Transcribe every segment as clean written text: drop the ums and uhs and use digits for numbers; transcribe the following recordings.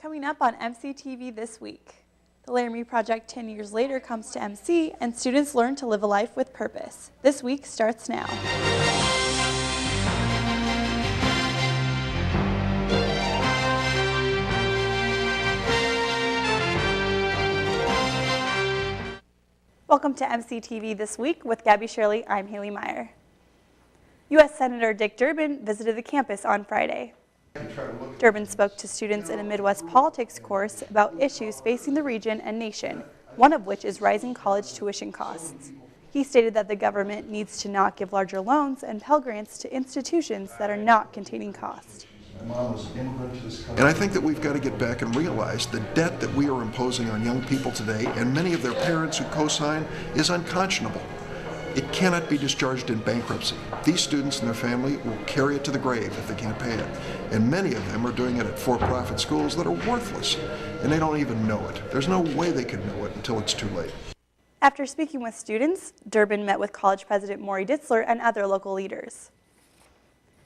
Coming up on MCTV this week, the Laramie Project 10 years later comes to MC and students learn to live a life with purpose. This week starts now. Welcome to MCTV This Week with Gabby Shirley. I'm Haley Meyer. U.S. Senator Dick Durbin visited the campus on Friday. Durbin spoke to students in a Midwest politics course about issues facing the region and nation, one of which is rising college tuition costs. He stated that the government needs to not give larger loans and Pell Grants to institutions that are not containing cost. And I think that we've got to get back and realize the debt that we are imposing on young people today, and many of their parents who co-sign, is unconscionable. It cannot be discharged in bankruptcy. These students and their family will carry it to the grave if they can't pay it. And many of them are doing it at for-profit schools that are worthless, and they don't even know it. There's no way they can know it until it's too late. After speaking with students, Durbin met with College President Maury Ditzler and other local leaders.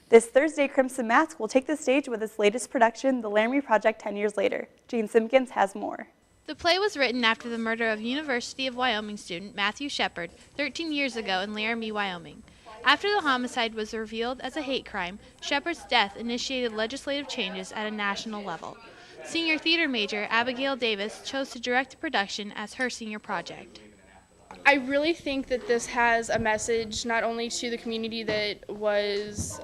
This Thursday, Crimson Mask will take the stage with its latest production, The Laramie Project 10 Years Later. Jane Simpkins has more. The play was written after the murder of University of Wyoming student Matthew Shepard 13 years ago in Laramie, Wyoming. After the homicide was revealed as a hate crime, Shepard's death initiated legislative changes at a national level. Senior theater major Abigail Davis chose to direct the production as her senior project. I really think that this has a message not only to the community that was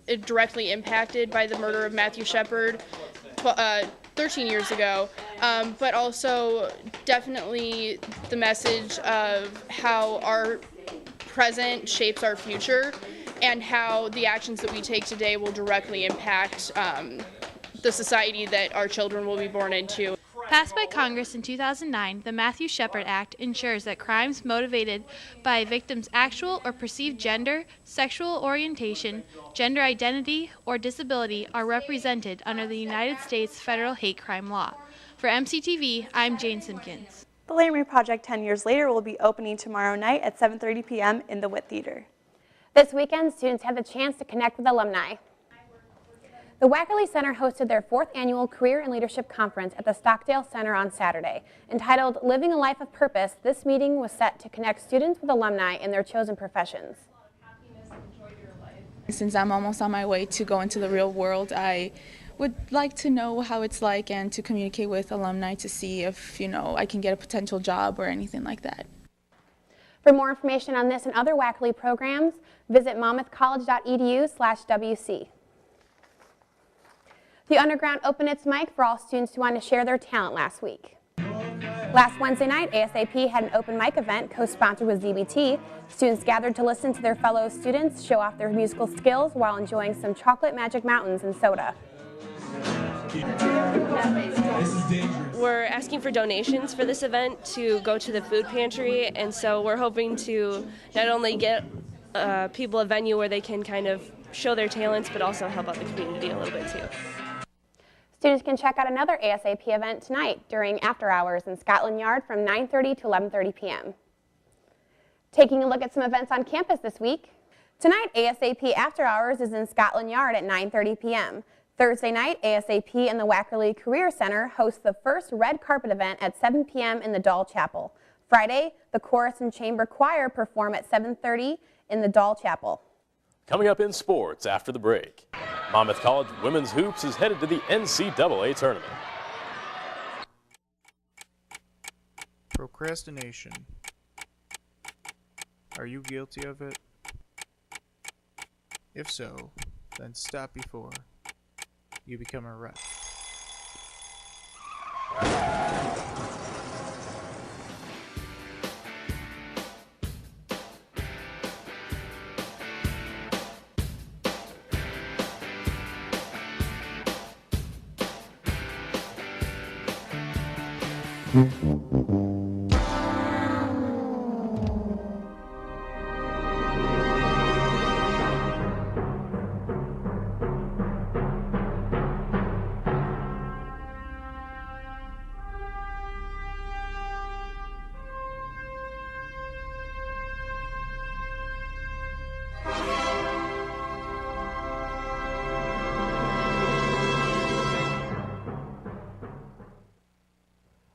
directly impacted by the murder of Matthew Shepard 13 years ago, but also definitely the message of how our present shapes our future and how the actions that we take today will directly impact the society that our children will be born into. Passed by Congress in 2009, the Matthew Shepard Act ensures that crimes motivated by a victim's actual or perceived gender, sexual orientation, gender identity, or disability are represented under the United States federal hate crime law. For MCTV, I'm Jane Simpkins. The Laramie Project 10 Years Later will be opening tomorrow night at 7:30 p.m. in the Witt Theater. This weekend, students had the chance to connect with alumni. The Wackerly Center hosted their 4th annual Career and Leadership Conference at the Stockdale Center on Saturday. Entitled Living a Life of Purpose, this meeting was set to connect students with alumni in their chosen professions. Since I'm almost on my way to go into the real world, I would like to know how it's like and to communicate with alumni to see if, I can get a potential job or anything like that. For more information on this and other Wackerly programs, visit monmouthcollege.edu/WC. The Underground opened its mic for all students who wanted to share their talent last week. Last Wednesday night, ASAP had an open mic event co-sponsored with ZBT. Students gathered to listen to their fellow students show off their musical skills while enjoying some chocolate magic mountains and soda. We're asking for donations for this event to go to the food pantry, and so we're hoping to not only get people a venue where they can kind of show their talents, but also help out the community a little bit too. Students can check out another ASAP event tonight during after hours in Scotland Yard from 9:30 to 11:30 p.m. Taking a look at some events on campus this week. Tonight, ASAP After Hours is in Scotland Yard at 9:30 p.m. Thursday night, ASAP and the Wackerly Career Center host the first red carpet event at 7 p.m. in the Dahl Chapel. Friday, the Chorus and Chamber Choir perform at 7:30 in the Dahl Chapel. Coming up in sports after the break, Monmouth College Women's Hoops is headed to the NCAA tournament. Procrastination. Are you guilty of it? If so, then stop before you become a wreck.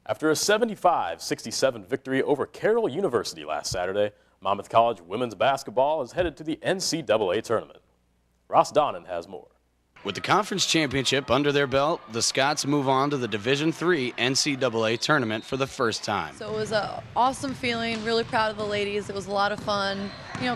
After a 75-67 victory over Carroll University last Saturday, Monmouth College women's basketball is headed to the NCAA tournament. Ross Donnan has more. With the conference championship under their belt, the Scots move on to the Division III NCAA tournament for the first time. So it was an awesome feeling, really proud of the ladies. It was a lot of fun,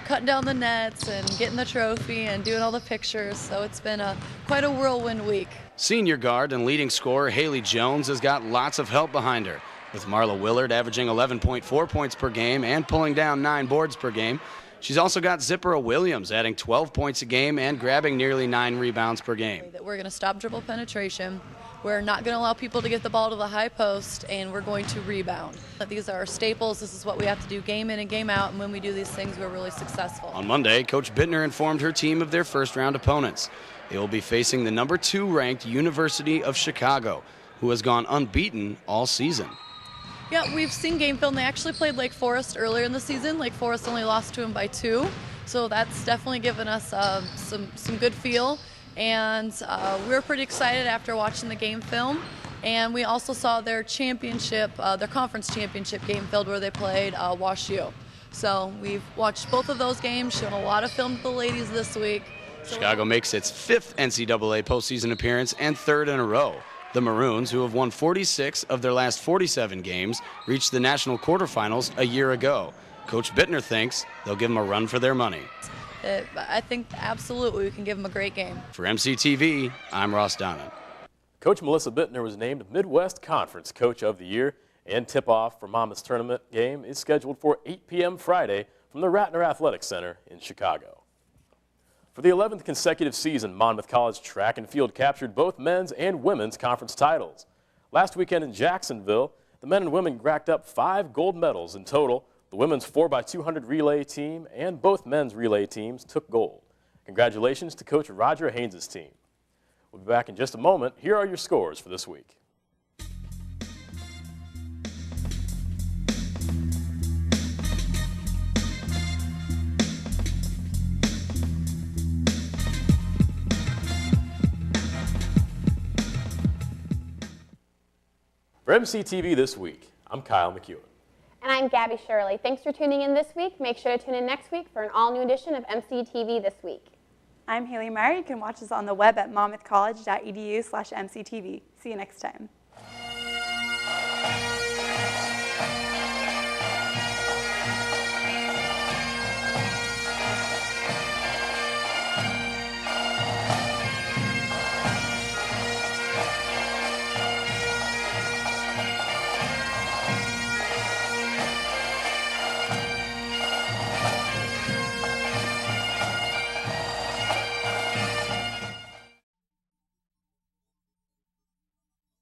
cutting down the nets and getting the trophy and doing all the pictures. So it's been quite a whirlwind week. Senior guard and leading scorer Haley Jones has got lots of help behind her, with Marla Willard averaging 11.4 points per game and pulling down 9 boards per game. She's also got Zippera Williams adding 12 points a game and grabbing nearly 9 rebounds per game. We're going to stop dribble penetration. We're not going to allow people to get the ball to the high post, and we're going to rebound. These are our staples. This is what we have to do game in and game out, and when we do these things, we're really successful. On Monday, Coach Bittner informed her team of their first-round opponents. They will be facing the number 2 ranked University of Chicago, who has gone unbeaten all season. Yeah, we've seen game film. They actually played Lake Forest earlier in the season. Lake Forest only lost to them by 2, so that's definitely given us some good feel. And we're pretty excited after watching the game film. And we also saw their championship, their conference championship game film where they played Wash U. So we've watched both of those games, shown a lot of film to the ladies this week. Chicago makes its 5th NCAA postseason appearance and 3rd in a row. The Maroons, who have won 46 of their last 47 games, reached the national quarterfinals a year ago. Coach Bittner thinks they'll give them a run for their money. I think absolutely we can give them a great game. For MCTV, I'm Ross Donnan. Coach Melissa Bittner was named Midwest Conference Coach of the Year, and tip-off for Monmouth's tournament game is scheduled for 8 p.m. Friday from the Ratner Athletic Center in Chicago. For the 11th consecutive season, Monmouth College track and field captured both men's and women's conference titles. Last weekend in Jacksonville, the men and women racked up 5 gold medals in total. The women's 4x200 relay team and both men's relay teams took gold. Congratulations to Coach Roger Haynes' team. We'll be back in just a moment. Here are your scores for this week. For MCTV This Week, I'm Kyle McEwen. And I'm Gabby Shirley. Thanks for tuning in this week. Make sure to tune in next week for an all-new edition of MCTV This Week. I'm Haley Meyer. You can watch us on the web at monmouthcollege.edu/MCTV. See you next time.